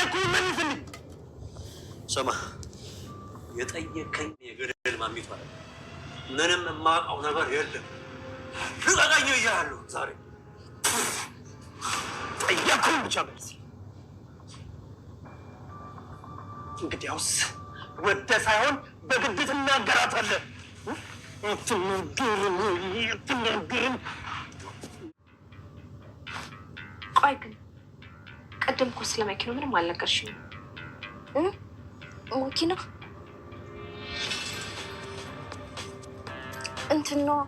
የጠየኩህ መልስልኝ። ስማ የጠየከኝ የገደል ማሚት ማለት ምንም የማውቀው ነገር የለም። ልቀቀኝ እያለሁ ዛሬ ጠየኩህ ብቻ መልስ። እንግዲያውስ ወደ ሳይሆን በግድ ትናገራታለህ። ትናገርም ቆይ ግን ቀደም እኮ ስለ መኪናው ምንም አልነገርሽኝም። መኪና እንትን ነው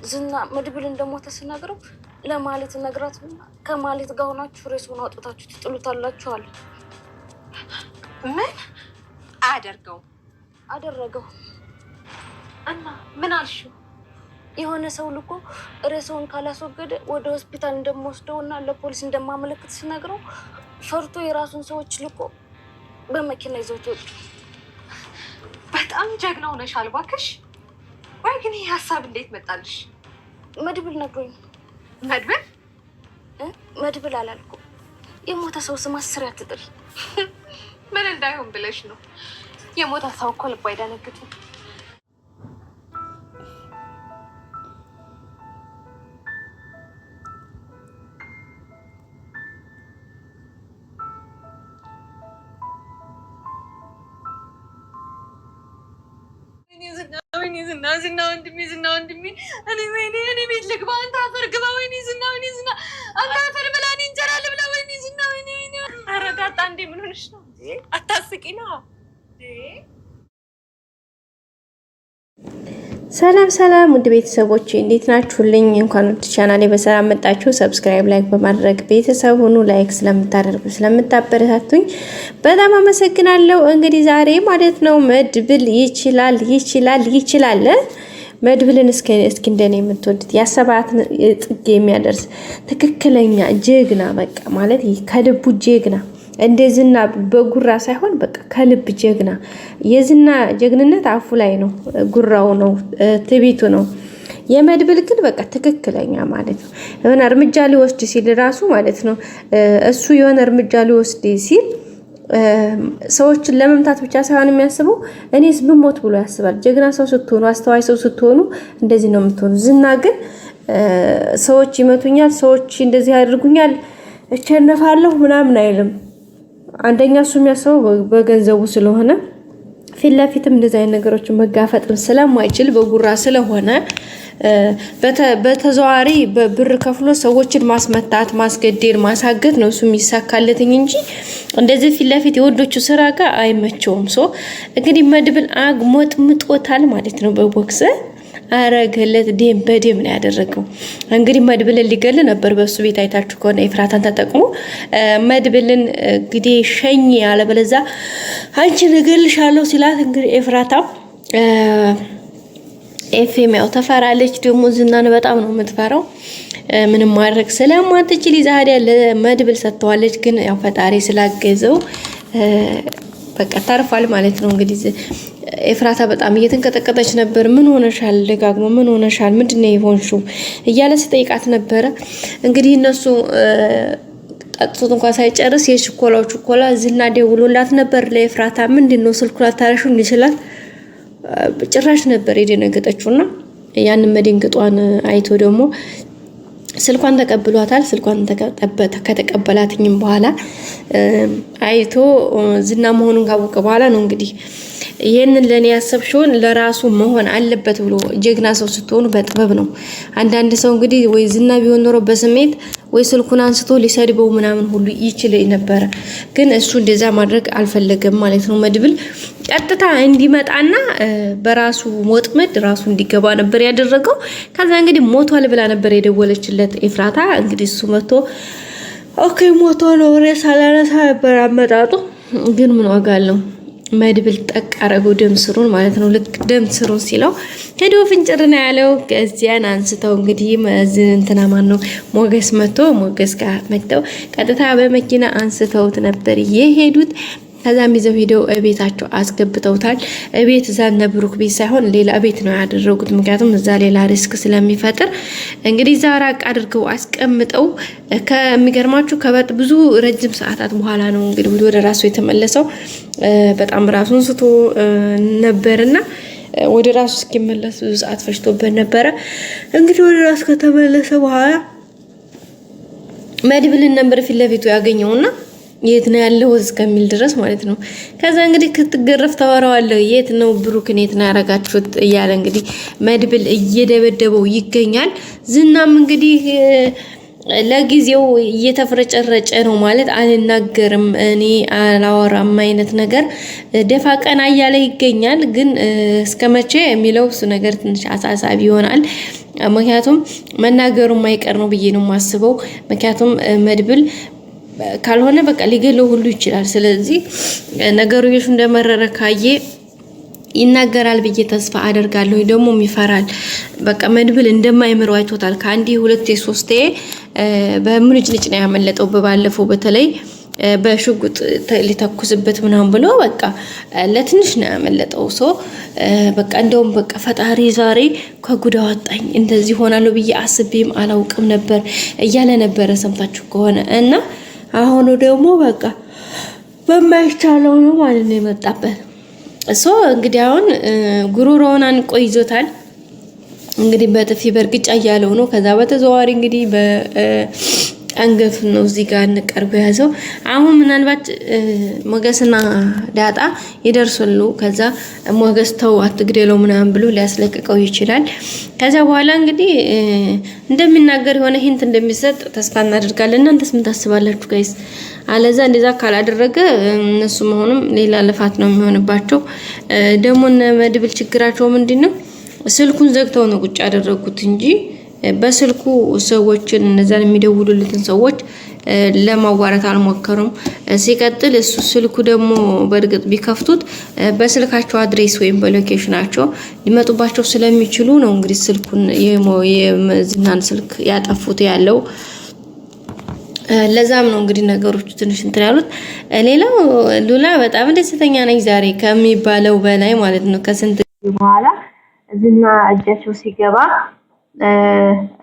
ዝና መድብል እንደሞተ ስነግረው ለማለት ነግራት ከማለት ጋር ሆናችሁ ሬሱን አውጥታችሁ ትጥሉታላችሁ አለ። ምን አደረገው እና ምን አልሽው? የሆነ ሰው ልኮ ሬሳውን ካላስወገደ ወደ ሆስፒታል እንደምወስደውና ለፖሊስ እንደማመለክት ሲነግረው ፈርቶ የራሱን ሰዎች ልኮ በመኪና ይዘው ወጡ። በጣም ጀግና ሆነሻል እባክሽ። ወይ ግን ይሄ ሀሳብ እንዴት መጣልሽ? መድብል ነግሮኝ። መድብል አላልኩም። የሞተ ሰው ስም 10 አትጥሪ። ምን እንዳይሆን ብለሽ ነው? የሞተ ሰው እኮ ልብ አይደነግጥም። ዝና ወንድሜ እኔ ቤት ልግባ፣ አንተ አፈር ግባ። ወይኔ ዝና አንተ አፈር ብላ፣ እኔ እንጀራ ልብላ። ወይኔ ዝና ኧረ ዳጣ እንዴ ምን ሆነሽ ነው? አታስቂ ነው። ሰላም ውድ ቤተሰቦች እንዴት ናችሁልኝ? እንኳን ወደ ቻናሌ በሰላም መጣችሁ። ሰብስክራይብ፣ ላይክ በማድረግ ቤተሰብ ሁኑ። ላይክ ስለምታደርጉ ስለምታበረታቱኝ በጣም አመሰግናለሁ። እንግዲህ ዛሬ ማለት ነው መድብል ይችላል መድብልን እስኪ እንደኔ የምትወዱት ያሰባት ጥግ የሚያደርስ ትክክለኛ ጀግና በቃ ማለት ከልቡ ጀግና እንደ ዝና በጉራ ሳይሆን በቃ ከልብ ጀግና። የዝና ጀግንነት አፉ ላይ ነው፣ ጉራው ነው፣ ትቢቱ ነው። የመድብል ግን በቃ ትክክለኛ ማለት ነው። የሆነ እርምጃ ሊወስድ ሲል ራሱ ማለት ነው እሱ የሆነ እርምጃ ሊወስድ ሲል ሰዎችን ለመምታት ብቻ ሳይሆን የሚያስበው እኔስ ብሞት ብሎ ያስባል። ጀግና ሰው ስትሆኑ፣ አስተዋይ ሰው ስትሆኑ እንደዚህ ነው የምትሆኑ። ዝና ግን ሰዎች ይመቱኛል፣ ሰዎች እንደዚህ ያደርጉኛል፣ እቸነፋለሁ ምናምን አይልም። አንደኛ እሱ የሚያስበው በገንዘቡ ስለሆነ ፊት ለፊትም እንደዚህ አይነት ነገሮችን መጋፈጥም ስለማይችል በጉራ ስለሆነ በተዘዋዋሪ በብር ከፍሎ ሰዎችን ማስመታት፣ ማስገደል፣ ማሳገት ነው እሱ የሚሳካለትኝ እንጂ እንደዚህ ፊት ለፊት የወዶቹ ስራ ጋር አይመቸውም። እንግዲህ መድብል አግሞጥምጦታል ማለት ነው በቦክስ አረገለት። ደም በደም ነው ያደረገው። እንግዲህ መድብልን ሊገል ነበር በሱ ቤት አይታችሁ ከሆነ ኤፍራታን ተጠቅሞ መድብልን እንግዲህ ሸኝ ያለበለዛ አንቺን እገልሻለሁ ሲላት እንግዲህ ኤፍራታ ኤፍኤም ያው ተፈራለች። ደግሞ ዝናን በጣም ነው የምትፈራው። ምንም ማድረግ ስለማትችል ዛሬ ለመድብል ሰጥተዋለች። ግን ያው ፈጣሪ ስላገዘው በቃ ተርፏል ማለት ነው። እንግዲህ ኤፍራታ በጣም እየተንቀጠቀጠች ነበር። ምን ሆነሻል? ደጋግሞ ምን ሆነሻል? ምንድነው የሆንሽው እያለ ሲጠይቃት ነበረ። እንግዲህ እነሱ ጠጥቶት እንኳን ሳይጨርስ ችኮላ ዝና ደውሎላት ነበር ለኤፍራታ። ምንድነው ስልኩ ላታረሹ ይችላል ጭራሽ ነበር የደነገጠችውና ያንን መደንገጧን አይቶ ደግሞ ስልኳን ተቀብሏታል። ስልኳን ከተቀበላትኝም በኋላ አይቶ ዝና መሆኑን ካወቀ በኋላ ነው እንግዲህ ይሄንን ለኔ ያሰብሽውን ለራሱ መሆን አለበት ብሎ ጀግና ሰው ስትሆኑ በጥበብ ነው። አንዳንድ ሰው እንግዲህ ወይ ዝና ቢሆን ኖሮ በስሜት ወይ ስልኩን አንስቶ ሊሰድበው ምናምን ሁሉ ይችል ነበር። ግን እሱ እንደዛ ማድረግ አልፈለገም ማለት ነው። መድብል ቀጥታ እንዲመጣና በራሱ ወጥመድ ራሱ እንዲገባ ነበር ያደረገው። ከዛ እንግዲህ ሞቷል ብላ ነበር የደወለችለት ኤፍራታ። እንግዲህ እሱ መጥቶ ኦኬ ሞቶ ነው ሬሳ ላነሳ ነበር አመጣጡ። ግን ምን ዋጋ አለው? መድብል ጠቅ አረገው ደም ስሩን ማለት ነው። ልክ ደም ስሩን ሲለው ሄዶ ፍንጭርና ያለው ከዚያን አንስተው እንግዲህ እንትና ማን ነው ሞገስ ጋር መጥተው ቀጥታ በመኪና አንስተውት ነበር የሄዱት። ከዛም ይዘው ሄደው ቤታቸው አስገብተውታል። ቤት እዛነ ብሩክ ቤት ሳይሆን ሌላ ቤት ነው ያደረጉት። ምክንያቱም እዛ ሌላ ሪስክ ስለሚፈጥር እንግዲህ እዛ ራቅ አድርገው አስቀምጠው ከሚገርማችሁ ብዙ ረጅም ሰዓታት በኋላ ነው እንግዲህ ወደ ራሱ የተመለሰው። በጣም ራሱን ስቶ ነበርና ወደ ራሱ እስኪመለስ ብዙ ሰዓት ፈጅቶበት ነበረ። እንግዲህ ወደ ራሱ ከተመለሰ በኋላ መድብልን ነበር ፊት ለፊቱ ያገኘውና የት ነው ያለው እስከሚል ድረስ ማለት ነው። ከዛ እንግዲህ ክትገረፍ ታወራዋለህ የት ነው ብሩክን የት ነው ያረጋችሁት እያለ እንግዲህ መድብል እየደበደበው ይገኛል። ዝናም እንግዲህ ለጊዜው እየተፍረጨረጨ ነው ማለት አልናገርም እኔ አላወራም አይነት ነገር ደፋ ቀና እያለ ይገኛል። ግን እስከመቼ የሚለው እሱ ነገር ትንሽ አሳሳቢ ይሆናል። ምክንያቱም መናገሩ የማይቀር ነው ብዬ ነው የማስበው። ምክንያቱም መድብል ካልሆነ በቃ ሊገለው ሁሉ ይችላል። ስለዚህ ነገሮች እንደመረረ ካየ ይናገራል ብዬ ተስፋ አደርጋለሁ። ደግሞ ይፈራል። በቃ መድብል እንደማይምረው አይቶታል። ከአንዴ ሁለቴ ሶስቴ በምንጭልጭ ነው ያመለጠው። በባለፈው በተለይ በሽጉጥ ሊተኩስበት ምናምን ብሎ በቃ ለትንሽ ነው ያመለጠው። በቃ እንደውም በቃ ፈጣሪ ዛሬ ከጉዳ ወጣኝ እንደዚህ ሆናለሁ ብዬ አስቤም አላውቅም ነበር እያለ ነበረ ሰምታችሁ ከሆነ እና አሁን ደግሞ በቃ በማይቻለው ነው ማለት ነው የመጣበት። እንግዲህ አሁን ጉሮሮውን አንቆ ይዞታል። እንግዲህ በጥፊ በርግጫ እያለው ነው። ከዛ በተዘዋዋሪ እንግዲህ በአንገቱ ነው እዚህ ጋር እንቀርብ ያዘው። አሁን ምናልባት ሞገስና ዳጣ ይደርሱሉ። ከዛ ሞገስ ተው አትግደለው ምናምን ብሎ ሊያስለቅቀው ይችላል። ከዛ በኋላ እንግዲህ እንደሚናገር የሆነ ሂንት እንደሚሰጥ ተስፋ እናደርጋለን። እናንተስ ምን ታስባላችሁ ጋይስ? አለዛ እንደዛ ካላደረገ እነሱ መሆኑም ሌላ ልፋት ነው የሚሆንባቸው። ደግሞ እነ መድብል ችግራቸው ምንድነው? ስልኩን ዘግተው ነው ቁጭ ያደረጉት እንጂ በስልኩ ሰዎችን እነዛን የሚደውሉልትን ሰዎች ለማዋራት አልሞከሩም። ሲቀጥል እሱ ስልኩ ደግሞ በእርግጥ ቢከፍቱት በስልካቸው አድሬስ ወይም በሎኬሽናቸው ሊመጡባቸው ስለሚችሉ ነው እንግዲህ ስልኩን የዝናን ስልክ ያጠፉት ያለው። ለዛም ነው እንግዲህ ነገሮች ትንሽ እንትን ያሉት። ሌላው ሉላ በጣም ደስተኛ ነኝ ዛሬ ከሚባለው በላይ ማለት ነው። ከስንት ጊዜ በኋላ ዝና እጃቸው ሲገባ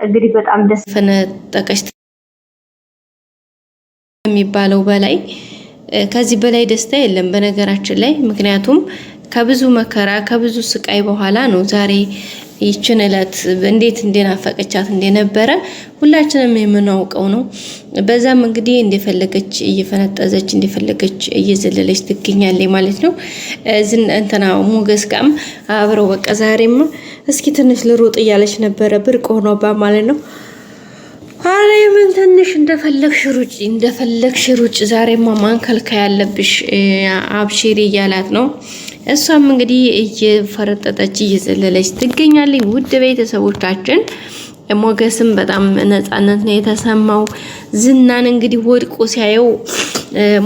እንግዲህ በጣም ደስ ፈነጠቀች ከሚባለው በላይ ከዚህ በላይ ደስታ የለም በነገራችን ላይ። ምክንያቱም ከብዙ መከራ ከብዙ ስቃይ በኋላ ነው ዛሬ ይችን እለት እንዴት እንደናፈቀቻት እንደነበረ ሁላችንም የምናውቀው ነው። በዛም እንግዲህ እንደፈለገች እየፈነጠዘች እንደፈለገች እየዘለለች ትገኛለች ማለት ነው። እንትና ሞገስ ጋም አብረው በቃ ዛሬማ እስኪ ትንሽ ልሮጥ እያለች ነበረ ብርቅ ሆኖባት ማለት ነው። አሬ ምን ትንሽ እንደፈለግሽ ሩጭ ዛሬማ ማንከልካ ያለብሽ አብሽሪ እያላት ነው። እሷም እንግዲህ እየፈረጠጠች እየዘለለች ትገኛለች። ውድ ቤተሰቦቻችን ሞገስም በጣም ነፃነት ነው የተሰማው። ዝናን እንግዲህ ወድቆ ሲያየው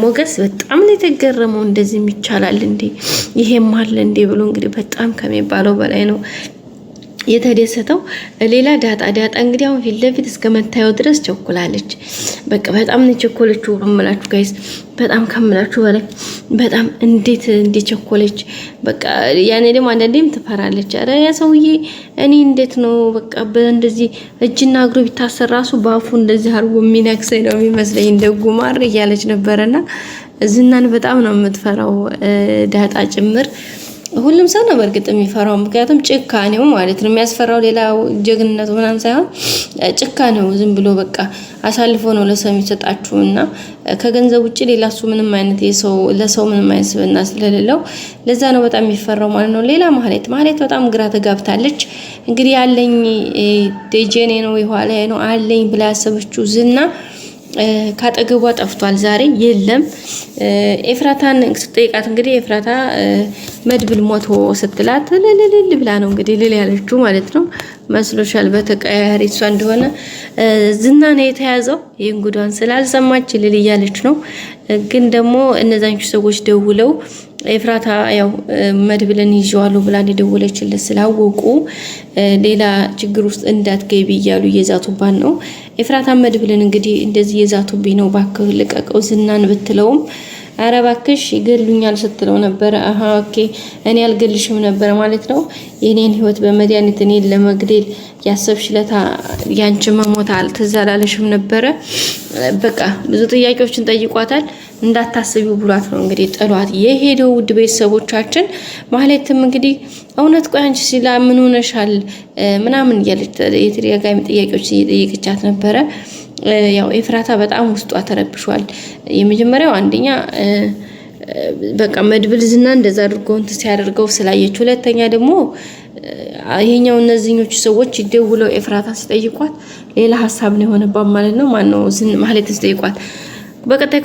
ሞገስ በጣም ነው የተገረመው። እንደዚህ ይቻላል እንዴ ይሄም አለ እንዴ ብሎ እንግዲህ በጣም ከሚባለው በላይ ነው የተደሰተው። ሌላ ዳጣ እንግዲህ አሁን ፊት ለፊት እስከመታየው ድረስ ቸኩላለች። በቃ በጣም ነው ቸኮለችው እምላችሁ ጋይስ፣ በጣም ከምላችሁ በላይ በጣም እንዴት ቸኮለች። በቃ ያኔ ደግሞ አንዳንዴም ትፈራለች። አረ ያ ሰውዬ እኔ እንዴት ነው በቃ በእንደዚህ እጅና እግሩ ቢታሰር ራሱ ባፉ እንደዚህ አርጎ የሚነክሰኝ ነው የሚመስለኝ እንደጉማር እያለች ነበርና ዝናን በጣም ነው የምትፈራው ዳጣ ጭምር። ሁሉም ሰው ነው በርግጥ የሚፈራው፣ ምክንያቱም ጭካኔው ማለት ነው የሚያስፈራው። ሌላ ጀግንነቱ ምናምን ሳይሆን ጭካኔው ዝም ብሎ በቃ አሳልፎ ነው ለሰው የሚሰጣችሁና ከገንዘብ ውጪ ሌላ እሱ ምንም አይነት ለሰው ምንም አይነት ስብዕና ስለሌለው ለዛ ነው በጣም የሚፈራው ማለት ነው። ሌላ ማለት በጣም ግራ ተጋብታለች። እንግዲህ ያለኝ ደጀኔ ነው የኋላ ነው አለኝ ብላ ያሰበችው ዝና ካጠገቧ ጠፍቷል። ዛሬ የለም። ኤፍራታን ስትጠይቃት እንግዲህ ኤፍራታ መድብል ሞቶ ስትላት ልልል ብላ ነው እንግዲህ ልል ያለችው ማለት ነው። መስሎሻል በተቀያሪ እሷ እንደሆነ ዝና ነው የተያዘው። ይህን ጉዷን ስላልሰማች ልል እያለች ነው። ግን ደግሞ እነዛኞቹ ሰዎች ደውለው ኤፍራታ ያው መድብልን ይዤዋለሁ ብላ እንደደወለችለት ስላወቁ ሌላ ችግር ውስጥ እንዳትገቢ እያሉ እየዛቱባት ነው። ኤፍራታ መድብልን እንግዲህ እንደዚህ እየዛቱብኝ ነው ባክህ ልቀቀው ዝናን ብትለውም ኧረ እባክሽ ይገሉኛል ስትለው ነበረ። አሃ ኦኬ እኔ አልገልሽም ነበር ማለት ነው። የኔን ህይወት በመድኃኒት እኔን ለመግደል ያሰብሽለታ ያንቺ መሞት ትዝ አላለሽም ነበረ። በቃ ብዙ ጥያቄዎችን ጠይቋታል። እንዳታስቢው ብሏት ነው እንግዲህ ጥሏት የሄደው። ውድ ቤተሰቦቻችን ማለትም እንግዲህ እውነት ቆይ አንቺ ሲላ ምን ሆነሻል ምናምን እያለች የተደጋጋሚ ጥያቄዎች እየጠየቀቻት ነበረ። ያው ኤፍራታ በጣም ውስጧ ተረብሿል። የመጀመሪያው አንደኛ በቃ መድብል ዝና እንደዛ አድርጎ እንትን ሲያደርገው ስላየች፣ ሁለተኛ ደግሞ ይሄኛው እነዚህኞቹ ሰዎች ይደውለው ኤፍራታ ሲጠይቋት ሌላ ሀሳብ ነው የሆነባት ማለት ነው። ማን ነው ማለት ሲጠይቋት በቀጣይ